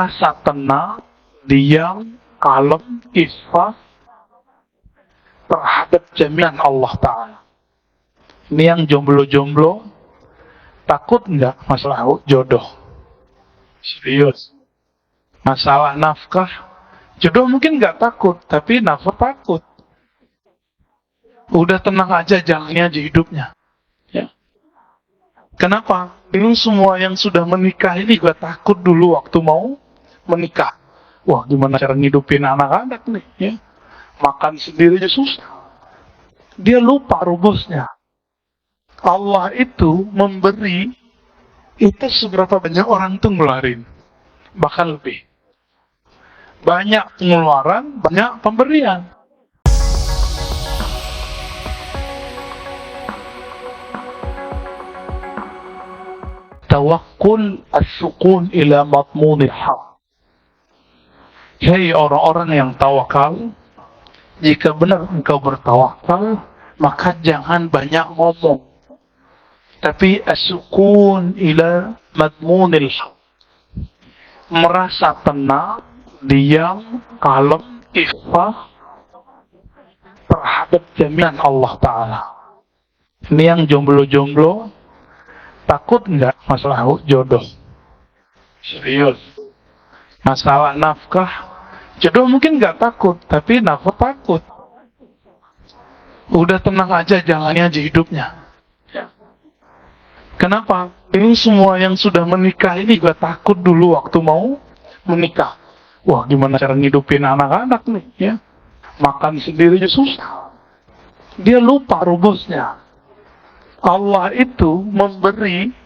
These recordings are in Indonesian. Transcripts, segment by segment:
rasa tenang, diam, kalem, ikhlas terhadap jaminan Allah Ta'ala. Ini yang jomblo-jomblo, takut nggak masalah jodoh? Serius. Masalah nafkah, jodoh mungkin nggak takut, tapi nafkah takut. Udah tenang aja, jalannya aja hidupnya. Ya. Kenapa? Dulu semua yang sudah menikah ini juga takut dulu waktu mau menikah. Wah, gimana cara ngidupin anak-anak nih? Ya. Makan sendiri aja susah. Dia lupa rumusnya. Allah itu memberi, itu seberapa banyak orang tuh ngeluarin. Bahkan lebih. Banyak pengeluaran, banyak pemberian. Tawakkul as-sukun ila matmunil haq. Hei orang-orang yang tawakal, jika benar engkau bertawakal, maka jangan banyak ngomong. Tapi as-sukun ila matmunil haq. Merasa tenang, diam, kalem, ikhlas terhadap jaminan Allah Ta'ala. Ini yang jomblo-jomblo, takut nggak masalah jodoh? Serius. Masalah nafkah, jodoh mungkin nggak takut, tapi nafkah takut. Udah tenang aja, jalannya aja hidupnya. Kenapa? Ini semua yang sudah menikah ini juga takut dulu waktu mau menikah. Wah, gimana cara ngidupin anak-anak nih? Ya. Makan sendiri aja susah. Dia lupa rumusnya. Allah itu memberi,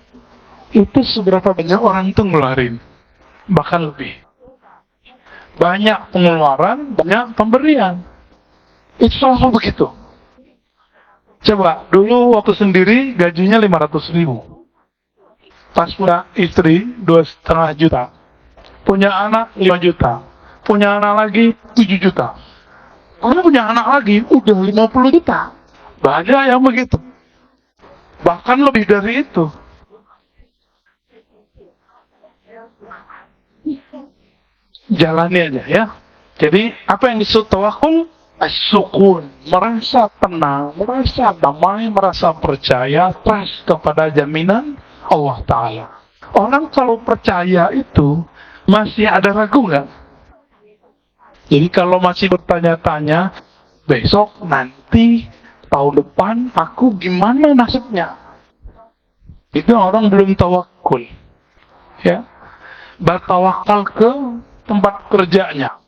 itu seberapa banyak orang tuh ngeluarin. Bahkan lebih. Banyak pengeluaran, banyak pemberian. Itu selalu begitu. Coba, dulu waktu sendiri gajinya 500.000. Pas punya istri 2,5 juta. Punya anak 5 juta. Punya anak lagi 7 juta. Kamu punya anak lagi udah 50 juta. Banyak yang begitu. Bahkan lebih dari itu. Jalani aja ya. Jadi apa yang disebut tawakul? As-sukun, merasa tenang, merasa damai, merasa percaya, trust kepada jaminan Allah Ta'ala. Orang kalau percaya itu masih ada ragu nggak? Jadi kalau masih bertanya-tanya, besok, nanti, tahun depan, aku gimana nasibnya? Itu orang belum tawakul. Ya, bertawakal ke tempat kerjanya.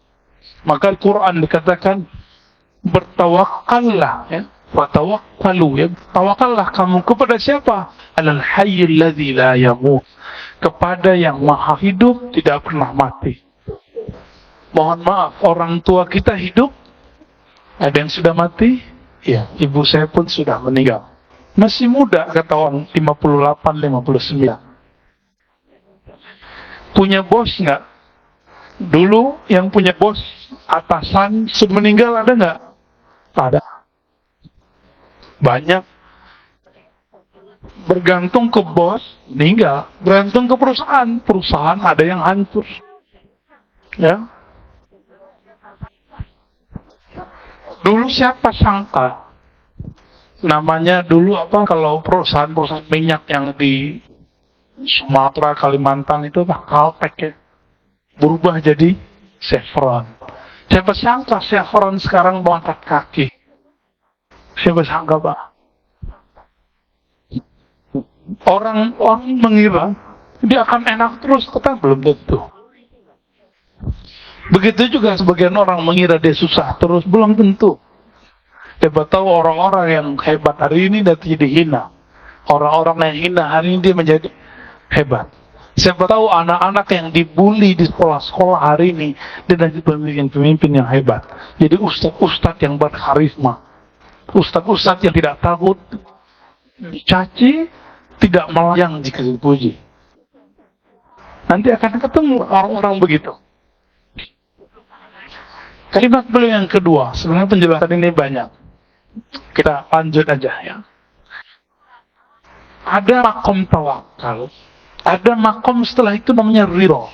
Maka Al-Quran dikatakan, bertawakallah, ya, watawakkalu, ya, tawakallah kamu kepada siapa? Alal hayyil ladzi la yamut, kepada yang maha hidup, tidak pernah mati. Mohon maaf, orang tua kita hidup, ada yang sudah mati? Ya, ibu saya pun sudah meninggal. Masih muda, kata orang, 58, 59. Punya bos nggak? Dulu yang punya bos, atasan, sudah meninggal ada nggak? Ada. Banyak. Bergantung ke bos, meninggal. Bergantung ke perusahaan, perusahaan ada yang hancur. Ya. Dulu siapa sangka? Namanya dulu apa, kalau perusahaan-perusahaan minyak yang di Sumatera, Kalimantan itu bakal pakai berubah jadi Chevron. Siapa sangka Chevron sekarang mau angkat kaki? Siapa sangka, Pak? Orang mengira dia akan enak terus, kita belum tentu. Begitu juga sebagian orang mengira dia susah terus, belum tentu. Siapa tahu orang-orang yang hebat hari ini nanti jadi hina. Orang-orang yang hina hari ini dia menjadi hebat. Siapa tahu anak-anak yang dibully di sekolah-sekolah hari ini dia jadi pemimpin yang hebat. Jadi ustadz-ustadz yang berkarisma, ustadz-ustadz yang tidak takut dicaci, tidak melayang jika dipuji. Nanti akan ketemu orang-orang begitu. Kalimat beliau yang kedua, sebenarnya penjelasan ini banyak. Kita lanjut aja ya. Ada makom tawakal. Ada makom setelah itu namanya ridho.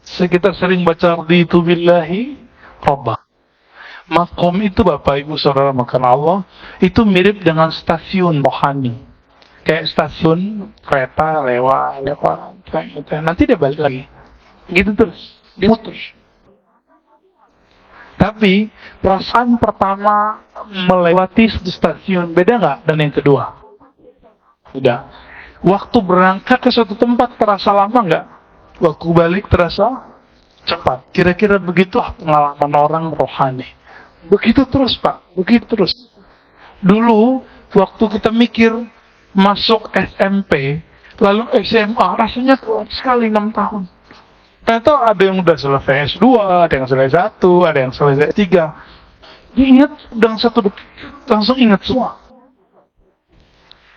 Kita sering baca raditu billahi Rabbah. Makom itu Bapak Ibu Saudara makan Allah, itu mirip dengan stasiun rohani. Kayak stasiun kereta lewat, kayak gitu. Nanti dia balik lagi. Gitu terus, dimuter. Tapi perasaan pertama melewati stasiun beda nggak dan yang kedua? Beda. Waktu berangkat ke suatu tempat terasa lama nggak? Waktu balik terasa cepat. Kira-kira begitulah pengalaman orang rohani. Begitu terus Pak, begitu terus. Dulu waktu kita mikir masuk SMP, lalu SMA, rasanya kuat sekali 6 tahun. Ternyata ada yang udah selesai S2, ada yang selesai S1, ada yang selesai S3. Diingat dalam satu detik, langsung ingat semua.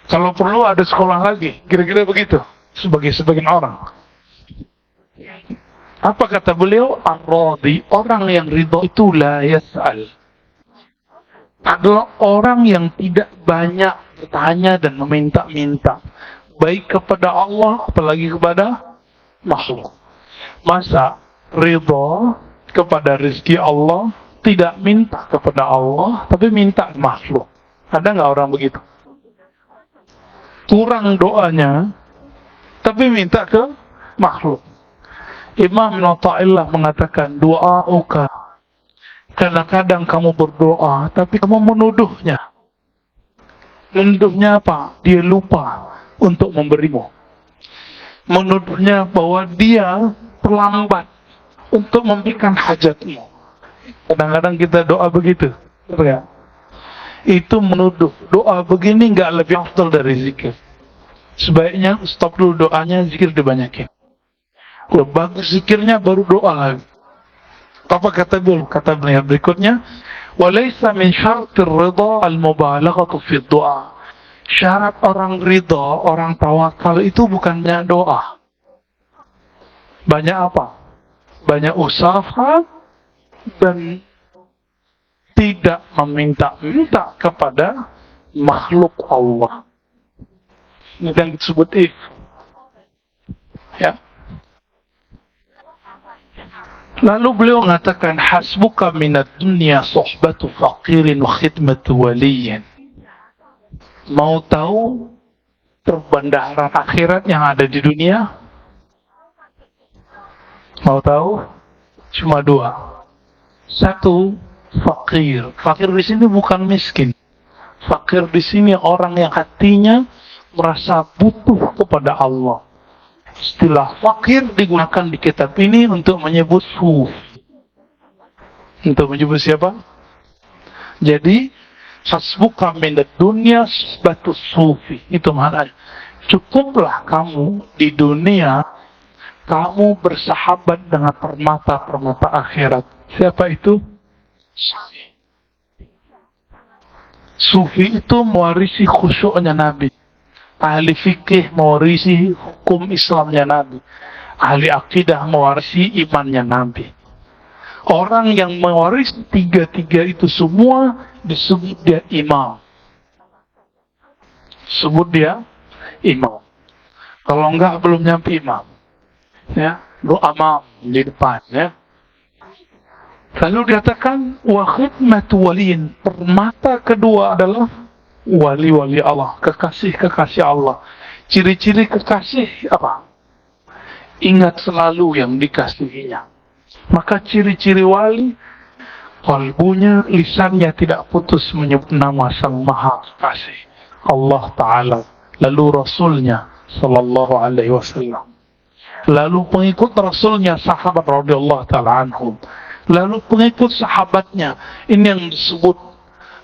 Kalau perlu ada sekolah lagi, kira-kira begitu. Sebagian orang. Apa kata beliau? Ar-radhi, orang yang ridho itu la yas'al. Adalah orang yang tidak banyak bertanya dan meminta-minta. Baik kepada Allah, apalagi kepada makhluk. Masa ridho kepada rezeki Allah, tidak minta kepada Allah, tapi minta makhluk. Ada nggak orang begitu? Kurang doanya, tapi minta ke makhluk. Imam Ibn Athaillah mengatakan, doa'uka, kadang-kadang kamu berdoa, tapi kamu menuduhnya. Menuduhnya apa? Dia lupa untuk memberimu. Menuduhnya bahwa dia terlambat untuk memberikan hajatmu. Kadang-kadang kita doa begitu. Ya. Itu menuduh. Doa begini nggak lebih afdal dari zikir. Sebaiknya stop dulu doanya, zikir dibanyakin. Udah bagus zikirnya, baru doa lagi. Apa kata beliau? Kata beliau berikutnya, walaysa min syartir ridha al-mubalaghatu fi du'a. Syarat orang ridha, orang tawakal itu bukannya doa. Banyak apa? Banyak usaha dan tidak meminta-minta kepada makhluk Allah. Ini yang disebut if. Ya. Lalu beliau mengatakan, hasbuka minad dunya sohbatu faqirin wa khidmatu waliyin. Mau tahu perbendaharaan akhirat yang ada di dunia? Mau tahu? Cuma dua. Satu, fakir. Fakir di sini bukan miskin. Fakir di sini orang yang hatinya merasa butuh kepada Allah. Istilah fakir digunakan di kitab ini untuk menyebut sufi. Untuk menyebut siapa? Jadi, hasbuka minad dunya batu sufi. Itu maknanya. Cukuplah kamu di dunia, kamu bersahabat dengan permata-permata akhirat. Siapa itu? Sufi. Sufi itu mewarisi khusyuknya Nabi. Ahli fikih mewarisi hukum Islamnya Nabi. Ahli akidah mewarisi imannya Nabi. Orang yang mewarisi tiga-tiga itu semua disebut dia imam. Sebut dia imam. Kalau enggak belum nyampe imam. Ya, doa imam di depan ya. Lalu dikatakan wa khidmatu waliyin. Permata kedua adalah wali-wali Allah, kekasih-kekasih Allah. Ciri-ciri kekasih apa? Ingat selalu yang dikasihinya. Maka ciri-ciri wali, kalbunya, lisannya tidak putus menyebut nama Sang Maha Kekasih, Allah Ta'ala. Lalu Rasulnya Sallallahu Alaihi Wasallam. Lalu pengikut Rasulnya sahabat radhiyallahu ta'ala anhum. Lalu pengikut sahabatnya. Ini yang disebut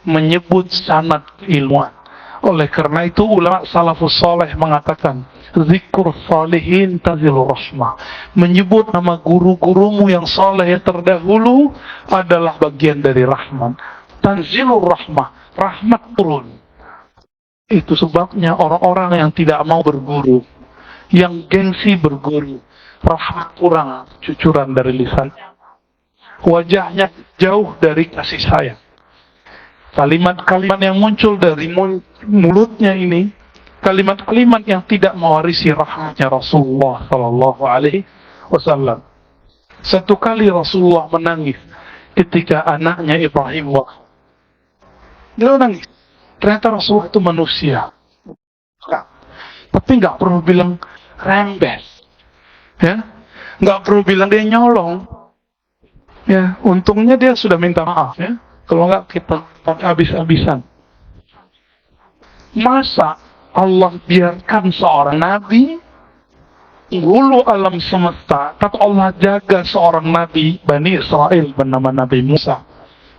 menyebut sanad keilmuan. Oleh karena itu ulama salafus saleh mengatakan, zikrul salihin tazilur rahmah. Menyebut nama guru-gurumu yang saleh yang terdahulu adalah bagian dari rahmat. Tanzilur rahmah, rahmat turun. Itu sebabnya orang-orang yang tidak mau berguru, yang gengsi berguru, rahmat kurang cucuran dari lisannya. Wajahnya jauh dari kasih sayang. Kalimat-kalimat yang muncul dari mulutnya ini, kalimat-kalimat yang tidak mewarisi rahmatnya Rasulullah Sallallahu Alaihi Wasallam. Satu kali Rasulullah menangis ketika anaknya Ibrahim wafat. Dia nangis. Ternyata Rasulullah itu manusia. Tapi nggak perlu bilang rembes. Ya, nggak perlu bilang dia nyolong. Ya, untungnya dia sudah minta maaf ya. Kalau nggak kita habis-habisan. Masa Allah biarkan seorang nabi dulu alam semesta, tapi Allah jaga seorang nabi Bani Israel bernama Nabi Musa.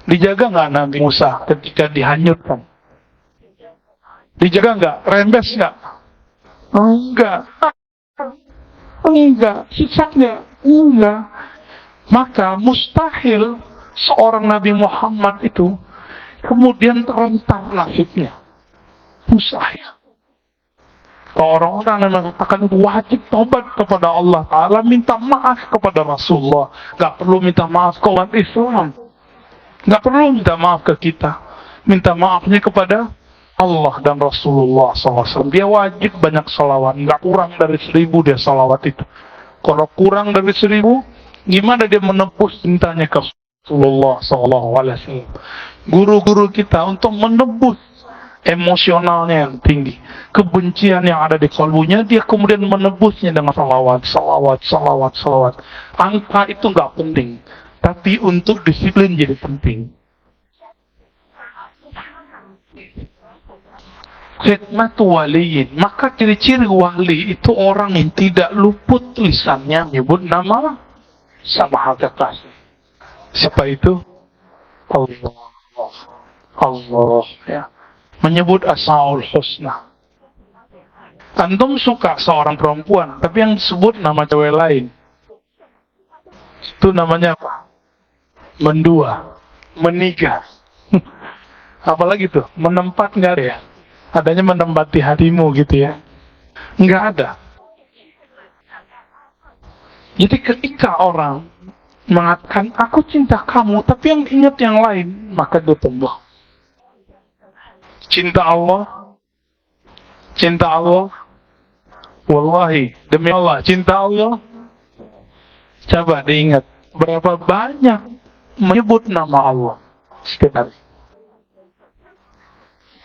Dijaga nggak Nabi Musa ketika dihanyutkan? Dijaga nggak? Rembes nggak? Enggak. Enggak. Sisanya enggak. Maka mustahil seorang Nabi Muhammad itu kemudian terentar nasibnya. Mustahil. Orang-orang yang mengatakan wajib tobat kepada Allah Ta'ala, minta maaf kepada Rasulullah. Gak perlu minta maaf ke umat Islam. Gak perlu minta maaf ke kita. Minta maafnya kepada Allah dan Rasulullah SAW. Dia wajib banyak salawat. Gak kurang dari 1000 dia salawat itu. Kalau kurang dari 1000, gimana dia menebus cintanya ke Rasulullah SAW. Guru-guru kita untuk menebus emosionalnya yang tinggi, kebencian yang ada di kalbunya, dia kemudian menebusnya dengan salawat. Angka itu nggak penting, tapi untuk disiplin jadi penting. Khidmatu waliyin, maka ciri-ciri wali itu orang yang tidak luput lisannya menyebut nama sama kekasih. Siapa itu? Allah ya. Menyebut Asmaul Husna. Antum suka seorang perempuan, tapi yang disebut nama cewek lain. Itu namanya apa? Mendua, meniga. Apalagi tuh, menempat nggak ada ya? Adanya menempati hatimu gitu ya? Nggak ada. Jadi ketika orang mengatakan, aku cinta kamu, tapi yang ingat yang lain, maka dia tumbuh. Cinta Allah, wallahi, demi Allah, cinta Allah. Coba diingat, berapa banyak menyebut nama Allah setiap hari.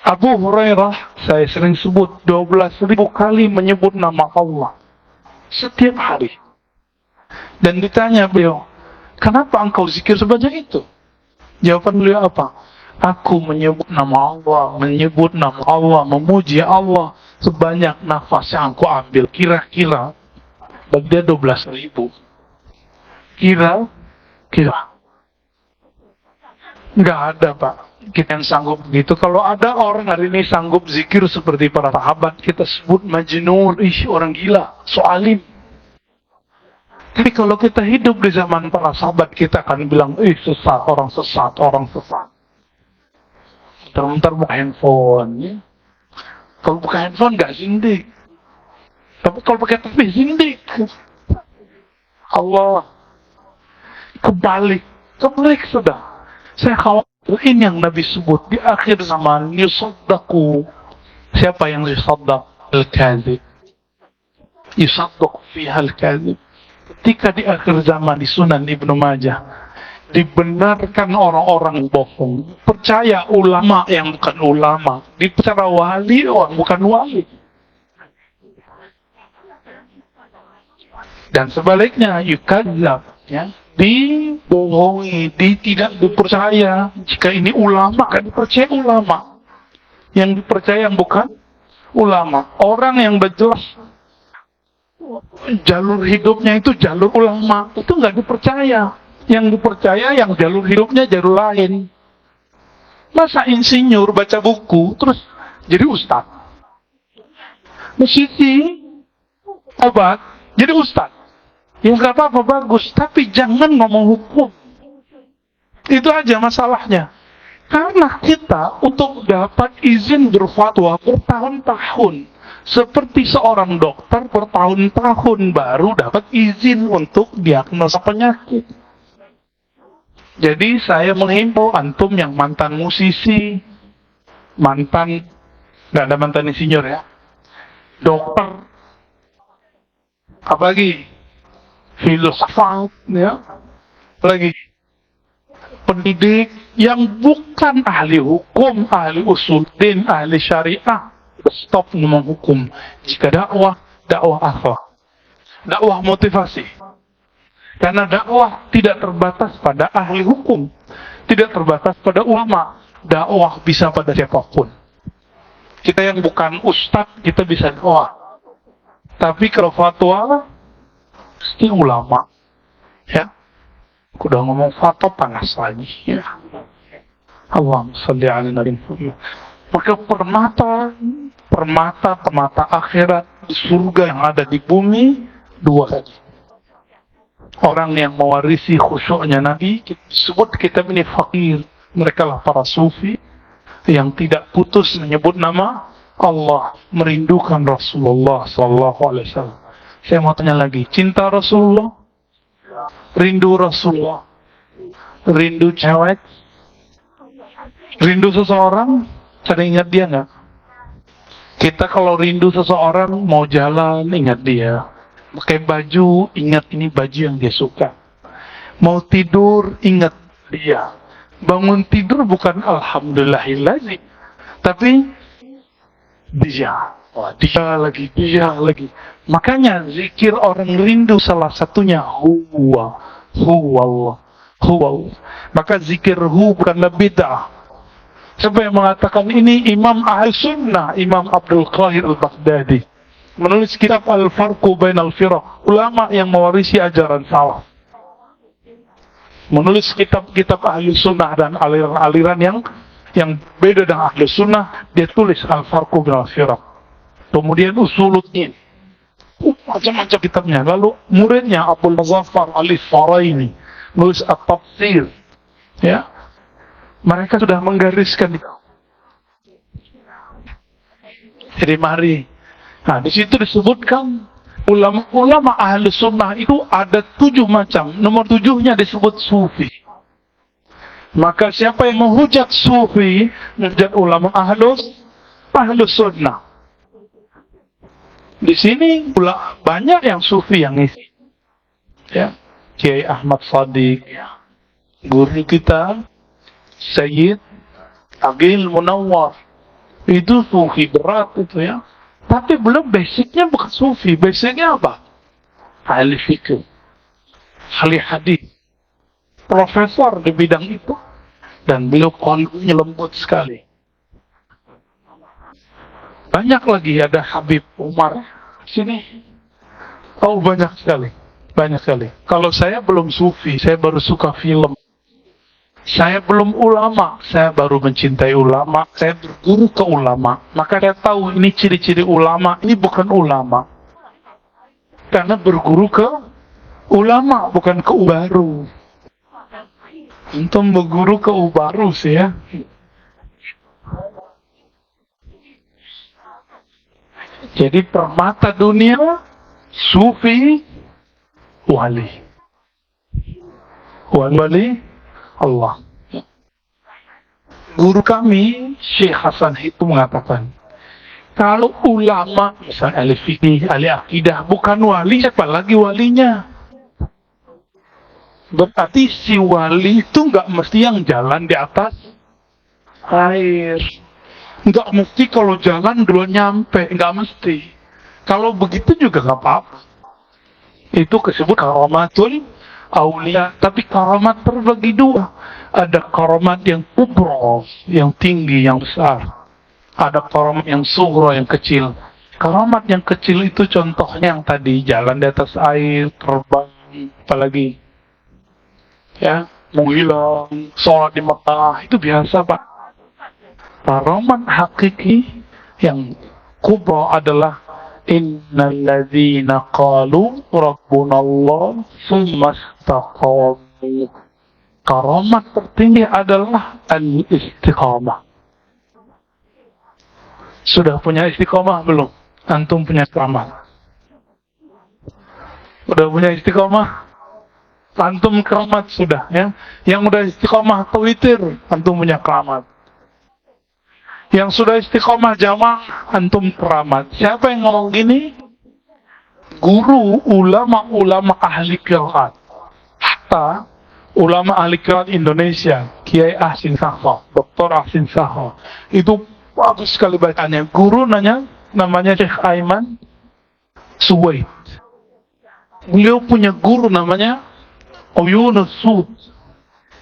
Abu Hurairah, saya sering sebut 12.000 kali menyebut nama Allah setiap hari. Dan ditanya beliau, kenapa engkau zikir sebanyak itu? Jawaban beliau apa? Aku menyebut nama Allah, memuji Allah sebanyak nafas yang aku ambil. Kira-kira bagi dia 12.000. Kira nggak ada Pak kita yang sanggup begitu. Kalau ada orang hari ini sanggup zikir seperti para sahabat, kita sebut majnun, orang gila, soalim. Tapi kalau kita hidup di zaman para sahabat, kita akan bilang, sesat, orang sesat. Bentar buka handphone ya. Kalau buka handphone nggak zindik, tapi kalau pakai TV zindik. Allah kebalik sudah. Saya khawatir ini yang Nabi sebut di akhir zaman, yusaddaku. Siapa yang yusaddaq? Al-kadzib. Yusaddaq fiha al-kadzib. Ketika di akhir zaman di Sunan Ibnu Majah dibenarkan orang-orang bohong, percaya ulama yang bukan ulama, dipercaya wali orang bukan wali, dan sebaliknya yukadzab ya, dibohongi, tidak dipercaya. Jika ini ulama, kan dipercaya ulama, yang dipercaya yang bukan ulama. Orang yang jelas jalur hidupnya itu jalur ulama, itu nggak dipercaya. Yang dipercaya yang jalur hidupnya jalur lain. Masa insinyur baca buku terus jadi ustaz? Musisi obat jadi ustaz? Ya nggak apa-apa, bagus, tapi jangan ngomong hukum. Itu aja masalahnya. Karena kita untuk dapat izin berfatwa bertahun-tahun, seperti seorang dokter bertahun-tahun baru dapat izin untuk diagnosa penyakit. Jadi saya menghimbau antum yang mantan musisi, nggak ada mantan insinyur ya, dokter, apalagi filsafat, ya, lagi pendidik yang bukan ahli hukum, ahli usuluddin, ahli syariah, stop ngomong hukum. Jika dakwah, dakwah akhlak, dakwah motivasi. Karena dakwah tidak terbatas pada ahli hukum, tidak terbatas pada ulama. Dakwah bisa pada siapapun. Kita yang bukan ustadz, kita bisa dakwah. Tapi kalau fatwa, mesti ulama. Ya, udah ngomong fatwa panas lagi. Ya. Allahumma shalli ala nabi Muhammad. Maka permata akhirat di surga yang ada di bumi dua saja. Orang yang mewarisi khusyuknya Nabi, disebut kitab ini fakir. Mereka lah para sufi yang tidak putus menyebut nama Allah, merindukan Rasulullah Sallallahu Alaihi Wasallam. Saya mau tanya lagi, cinta Rasulullah, rindu Rasulullah, rindu cewek, rindu seseorang, sering ingat dia nggak? Kita kalau rindu seseorang, mau jalan, ingat dia. Pakai baju, ingat ini baju yang dia suka. Mau tidur, ingat dia. Bangun tidur bukan alhamdulillahillazi, tapi dia. Wah, dia lagi. Makanya zikir orang rindu salah satunya huwa Allah. Maka zikir bukanlah bid'ah. Siapa yang mengatakan ini? Imam Ahli Sunnah, Imam Abdul Qahir Al-Baghdadi, menulis kitab Al-Farqu Bainal Firaq, ulama yang mewarisi ajaran salaf. Menulis kitab-kitab Ahli Sunnah dan aliran-aliran yang beda dengan Ahli Sunnah, dia tulis Al-Farqu Bainal Firaq. Kemudian Usuluddin, macam-macam kitabnya. Lalu muridnya Abdul Muzaffar Al-Faraini menulis At-Tafsir. Ya, mereka sudah menggariskan itu. Jadi mari. Nah, di situ disebutkan ulama ahli sunnah itu ada 7 macam. Nomor 7-nya disebut sufi. Maka siapa yang menghujat sufi, menghujat ulama ahli sunnah. Di sini pula banyak yang sufi yang isi. Ya, Kiai Ahmad Shadiq, guru kita, Sayyid Aqil Munawwar. Itu sufi berat itu ya. Tapi belum basicnya bukan sufi. Basicnya apa? Ahli fikih, ahli hadis, profesor di bidang itu. Dan beliau qalbunya lembut sekali. Banyak lagi, ada Habib Umar sini. Oh, banyak sekali. Kalau saya belum sufi, saya baru suka film. Saya belum ulama, saya baru mencintai ulama, saya berguru ke ulama. Maka saya tahu ini ciri-ciri ulama, ini bukan ulama. Karena berguru ke ulama, bukan ke ubaru. Untuk berguru ke ubaru sih ya. Jadi permata dunia, sufi, wali. Wali Allah. Guru kami, Syekh Hasan itu mengatakan, kalau ulama, misalnya ahli fikih, ahli akidah, bukan wali, siapa lagi walinya? Berarti si wali itu nggak mesti yang jalan di atas air. Nggak mesti kalau jalan duluan nyampe, nggak mesti. Kalau begitu juga nggak apa-apa. Itu disebut karamatul aulia. Tapi karamat terbagi 2. Ada karamat yang kubro, yang tinggi, yang besar. Ada karamat yang sughra, yang kecil. Karamat yang kecil itu contohnya yang tadi, jalan di atas air, terbang, apalagi ya, menghilang, sholat di Mekah, itu biasa Pak. Karamat hakiki yang kubro adalah innal ladzina qalu rabbunallah tsumma istaqamu. Karamat tertinggi adalah al-istiqamah. Sudah punya istiqamah belum? Antum punya karamat? Udah punya istiqamah? Antum karamat sudah ya. Yang udah istiqamah tawitir, antum punya karamat. Yang sudah istiqomah jamaah, antum keramat. Siapa yang ngomong gini? guru ulama-ulama ahli qiraat, hatta ulama ahli qiraat Indonesia, Kiai Ahsin Sahho, Dr. Ahsin Sahho, itu bagus sekali bacanya. Guru namanya Syekh Aiman Suwaid. Beliau punya guru namanya Uyunus Sud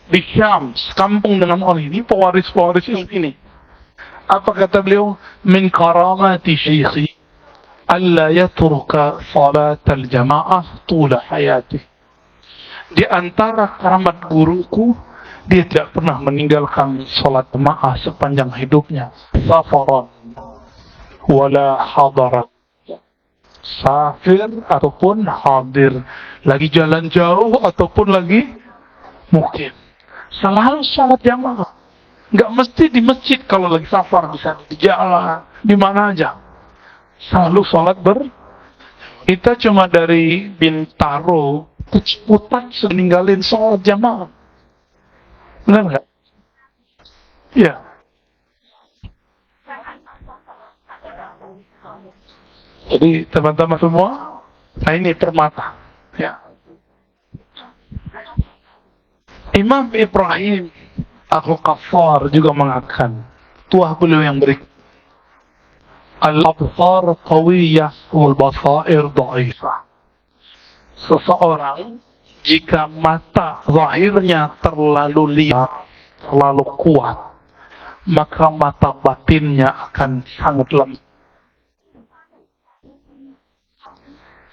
di Syam, kampung dengan oli. Ini pewaris-pewaris ini. Apa kata beliau? Min karamati syekhi alla yatruka salat al-jamaah tula hayati. Di antara keramat guruku, dia tidak pernah meninggalkan salat jamaah sepanjang hidupnya. Safaran wala hadarat, safir ataupun hadir, lagi jalan jauh ataupun lagi mukim, selalu salat jamaah. Nggak mesti di masjid, kalau lagi safar bisa di jalan, di mana aja selalu salat kita cuma dari Bintaro ke Ciputat sudah ninggalin salat jamaah. Benar nggak? Iya. Jadi teman-teman semua, nah ini permata. Ya. Imam Ibrahim Al-Qaffar juga mengatakan, tuah beliau yang berikut, al-absar qawiyah wal basair dha'ifah. Seseorang jika mata zahirnya terlalu lihat, terlalu kuat, maka mata batinnya akan sangat lemah.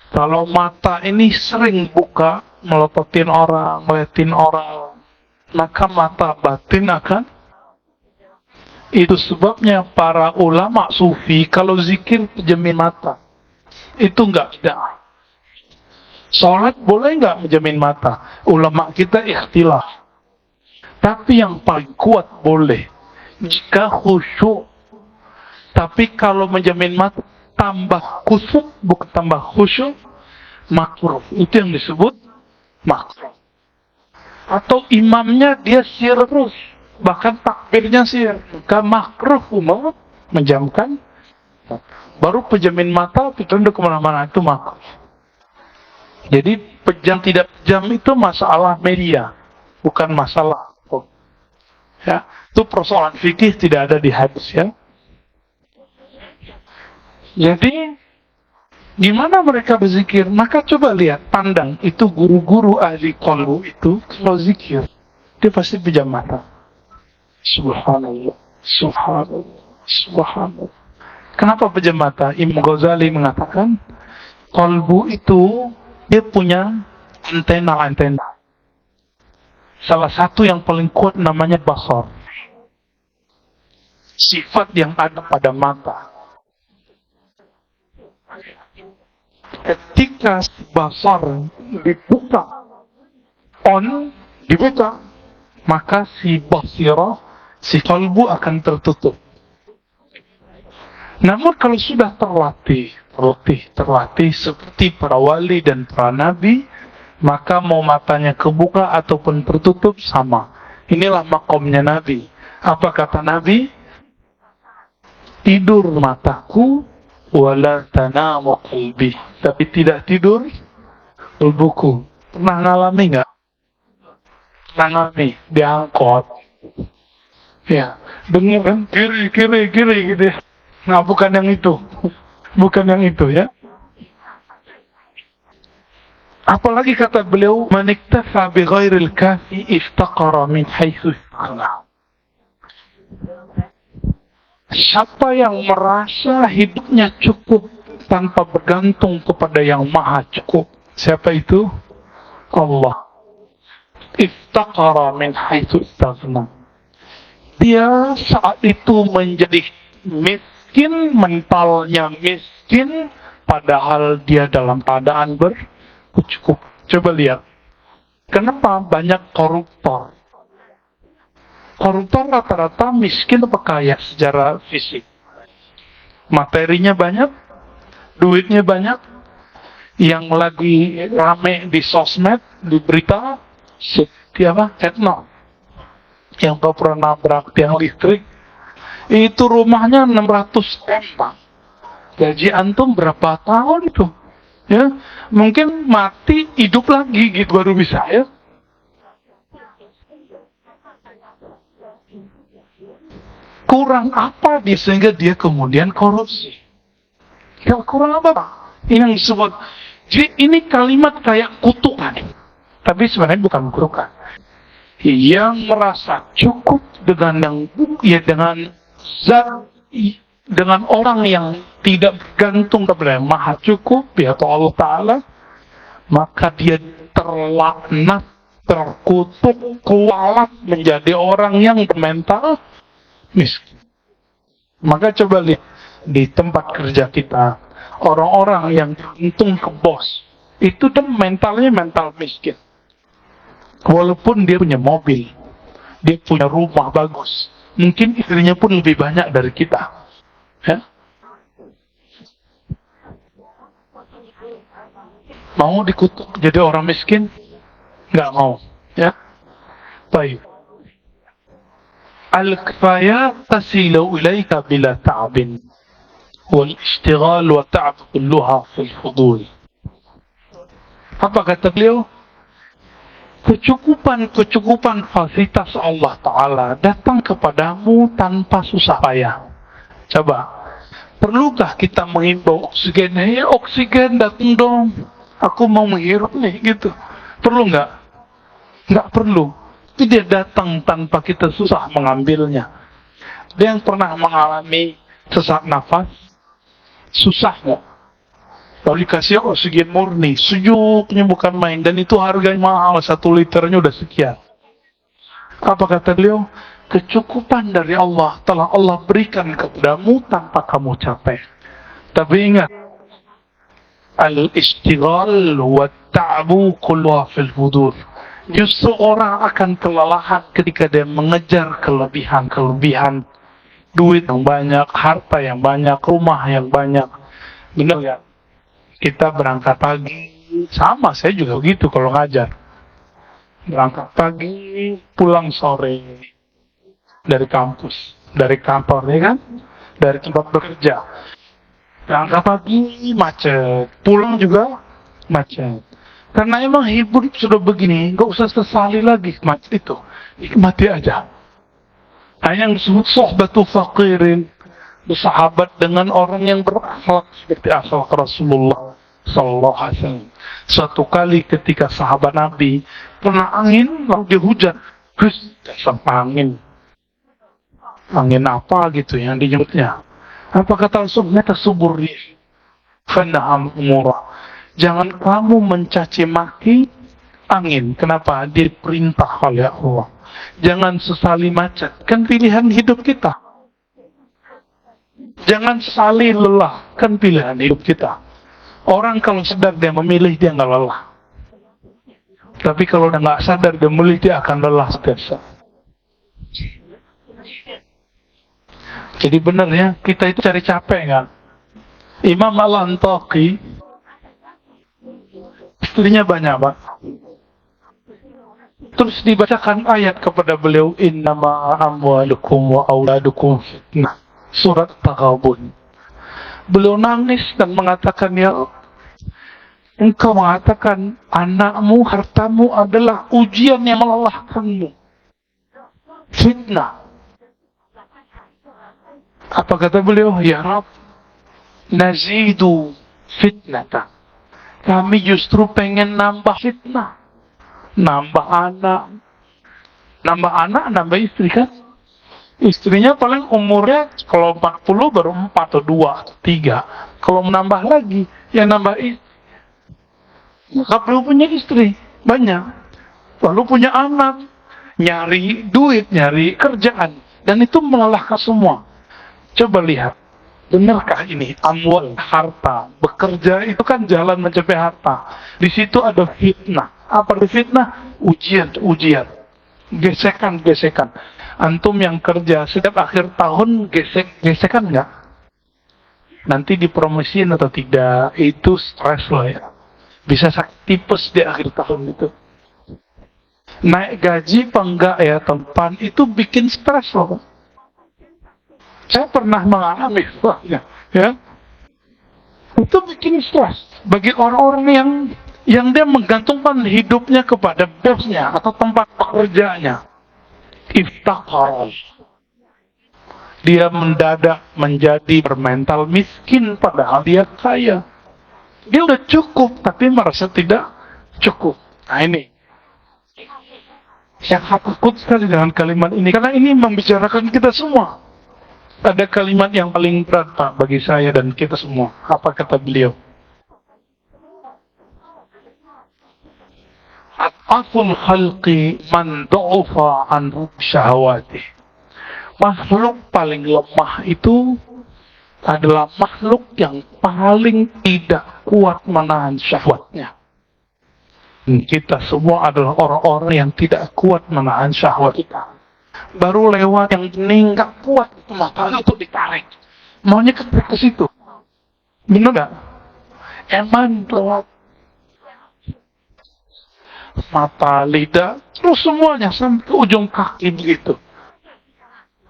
Kalau mata ini sering buka, melototin orang, ngeliatin orang, maka mata batin akan. Itu sebabnya para ulama sufi kalau zikir pejamin mata. Itu enggak ada. Salat boleh enggak menjamin mata? Ulama kita ikhtilaf. Tapi yang paling kuat boleh jika khusyuk. Tapi kalau menjamin mata tambah khusyuk, bukan tambah khusyuk, makruh. Itu yang disebut makruh. Atau imamnya dia sir terus, bahkan takbirnya sir, maka makruh umum menjamkan. Baru pejamin mata ditunduk kemana-mana, itu makruh. Jadi pejam tidak pejam itu masalah media, bukan masalah. Ya, itu persoalan fikih, tidak ada di hadis, ya. Jadi gimana mereka berzikir? Maka coba lihat, pandang itu guru-guru ahli qalbu itu kalau zikir dia pasti pejam mata. Subhanallah, subhanallah, subhanallah. Kenapa pejam mata? Imam Ghazali mengatakan qalbu itu dia punya antena-antena. Salah satu yang paling kuat namanya basar. Sifat yang ada pada mata. Ketika basar dibuka, dibuka, maka si basirah, si kalbu akan tertutup. Namun kalau sudah terlatih seperti para wali dan para nabi, maka mau matanya kebuka ataupun tertutup sama. Inilah makomnya Nabi. Apa kata Nabi? Tidur mataku, wala tanamu qalbi, tapi tidak tidur kalbuku. Pernah ngalami nggak? Pernah ngalami diangkot, ya dengar kan kiri gitu ya. Nah, bukan yang itu, ya. Apalagi kata beliau, man iktafa bi ghairil kafi iftaqara min haitsu istaghna. Siapa yang merasa hidupnya cukup tanpa bergantung kepada yang maha cukup, siapa itu? Allah. Iftaqara min haitsu istaghna. Dia saat itu menjadi miskin, mentalnya miskin, padahal dia dalam keadaan bercukup. Coba lihat, kenapa banyak koruptor? Koruptor rata-rata miskin atau kaya secara fisik. Materinya banyak, duitnya banyak. Yang lagi rame di sosmed, di berita, seperti apa? Etno. Yang kau pernah nabrak tiang listrik, itu rumahnya 600 M. Gaji antum berapa tahun itu? Ya, mungkin mati, hidup lagi gitu baru bisa ya. Kurang apa dia sehingga dia kemudian korupsi? Ya, kurang apa, Pak? Ini yang disebut. Jadi ini kalimat kayak kutukan. Tapi sebenarnya bukan kutukan. Yang merasa cukup dengan yang dengan zat, dengan orang yang tidak bergantung kepada yang maha cukup, yaitu Allah Ta'ala, maka dia terlaknat, terkutuk, kualat menjadi orang yang bermental miskin. Maka coba lihat di tempat kerja kita, orang-orang yang beruntung ke bos, itu kan mentalnya mental miskin. Walaupun dia punya mobil, dia punya rumah bagus, mungkin istrinya pun lebih banyak dari kita. Ya? Mau dikutuk jadi orang miskin? Nggak mau. Ya. Baik. Al-kifayat tasilu ilaika bila ta'bin wal ishtighal wa ta'ab kulluha fil fudul. Apa kata beliau? Kecukupan fasilitas Allah Ta'ala datang kepadamu tanpa susah payah. Coba, perlukah kita mengimbau oksigen? Ya, oksigen datang dong, aku mau menghirup nih, gitu. Perlu nggak? Nggak perlu. Itu dia datang tanpa kita susah mengambilnya. Dia yang pernah mengalami sesak nafas, susah nggak? Kalau dikasih oksigen murni, sejuknya bukan main, dan itu harganya mahal, 1 liternya udah sekian. Apa kata beliau? Kecukupan dari Allah telah Allah berikan kepadamu tanpa kamu capek. Tapi ingat, al-ishtighal wa ta'bu kulluha fil fudur. Justru orang akan kelelahan ketika dia mengejar kelebihan duit yang banyak, harta yang banyak, rumah yang banyak. Benar ya? Kita berangkat pagi, sama saya juga begitu kalau ngajar. Berangkat pagi, pulang sore dari kampus, dari kantor, ya kan? Dari tempat bekerja. Berangkat pagi macet, pulang juga macet. Karena emang hidup sudah begini, gak usah sesali lagi macet itu. Nikmati aja. Nah, yang disebut sohbatu faqirin, bersahabat dengan orang yang berakhlak seperti akhlak Rasulullah Sallallahu Alaihi Wasallam. Suatu kali ketika sahabat Nabi pernah angin lalu dia hujan, dasar angin apa gitu yang dinyebutnya. Apa kata Rasulullah? Tasubur rih, fanaham umurah. Jangan kamu mencaci maki angin. Kenapa? Dia perintah oleh Allah. Jangan sesali macet. Kan pilihan hidup kita. Jangan sesali lelah. Kan pilihan hidup kita. Orang kalau sadar dia memilih, dia nggak lelah. Tapi kalau dia nggak sadar dia memilih, dia akan lelah setiap saat. Jadi benar ya, kita itu cari capek kan. Imam Al-Antaqi, istrinya banyak, Pak. Terus dibacakan ayat kepada beliau, innama amwalukum wa auladukum fitnah. Surat Taghabun. Beliau nangis dan mengatakan, ya, engkau mengatakan anakmu, hartamu adalah ujian yang melelahkanmu. Fitnah. Apa kata beliau? Ya Rabb, nazidu fitnata. Kami justru pengen nambah fitnah. Nambah anak, nambah istri kan. Istrinya paling umurnya kalau 40 baru 4 atau 2 atau 3. Kalau menambah lagi, ya nambah istri. Maka perlu punya istri, banyak. Lalu punya anak, nyari duit, nyari kerjaan. Dan itu melelahkan semua. Coba lihat, benarkah ini? Amwal, harta, bekerja itu kan jalan mencapai harta. Di situ ada fitnah. Apa itu fitnah? Ujian. Gesekan. Antum yang kerja setiap akhir tahun gesekan nggak? Nanti dipromosiin atau tidak? Itu stres loh ya. Bisa sakit tipes di akhir tahun itu. Naik gaji apa enggak ya tempat itu bikin stres loh. Saya pernah mengalami ya. Itu bikin stres bagi orang-orang yang dia menggantungkan hidupnya kepada bosnya atau tempat pekerjaannya. Iftakhar. Dia mendadak menjadi bermental miskin padahal dia kaya. Dia udah cukup tapi merasa tidak cukup. Nah ini yang takut sekali dengan kalimat ini, karena ini membicarakan kita semua. Ada kalimat yang paling berat Pak bagi saya dan kita semua. Apa kata beliau? At'aful khalqi man du'ufa an syahawati. Makhluk paling lemah itu adalah makhluk yang paling tidak kuat menahan syahwatnya. Dan kita semua adalah orang-orang yang tidak kuat menahan syahwat kita. Baru lewat yang bening, gak kuat mata untuk ditarik. Maunya ke situ. Benar gak? Eman lewat mata, lidah, terus semuanya sampai ke ujung kaki begitu.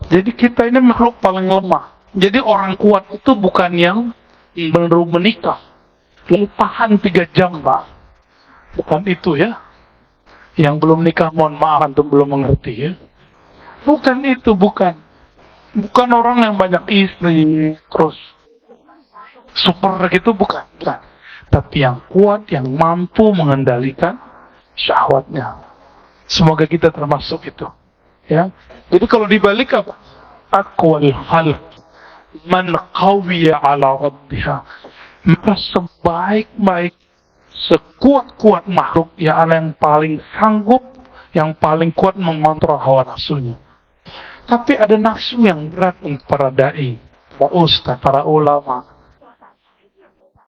Jadi kita ini makhluk paling lemah. Jadi orang kuat itu bukan yang baru menikah, yang tahan 3 jam Pak. Bukan itu ya. Yang belum nikah mohon maaf antum belum mengerti ya. Bukan itu, bukan. Bukan orang yang banyak istri terus super gitu, bukan. Tapi yang kuat, yang mampu mengendalikan syahwatnya. Semoga kita termasuk itu. Ya. Jadi kalau dibalik apa? Aqwal khalq man qawiya ala rabbiha. Maka sebaik-baik, sekuat-kuat makhluk ya yang paling sanggup, yang paling kuat mengontrol hawa nafsunya. Tapi ada nafsu yang berat untuk para dai, para ustaz, para ulama.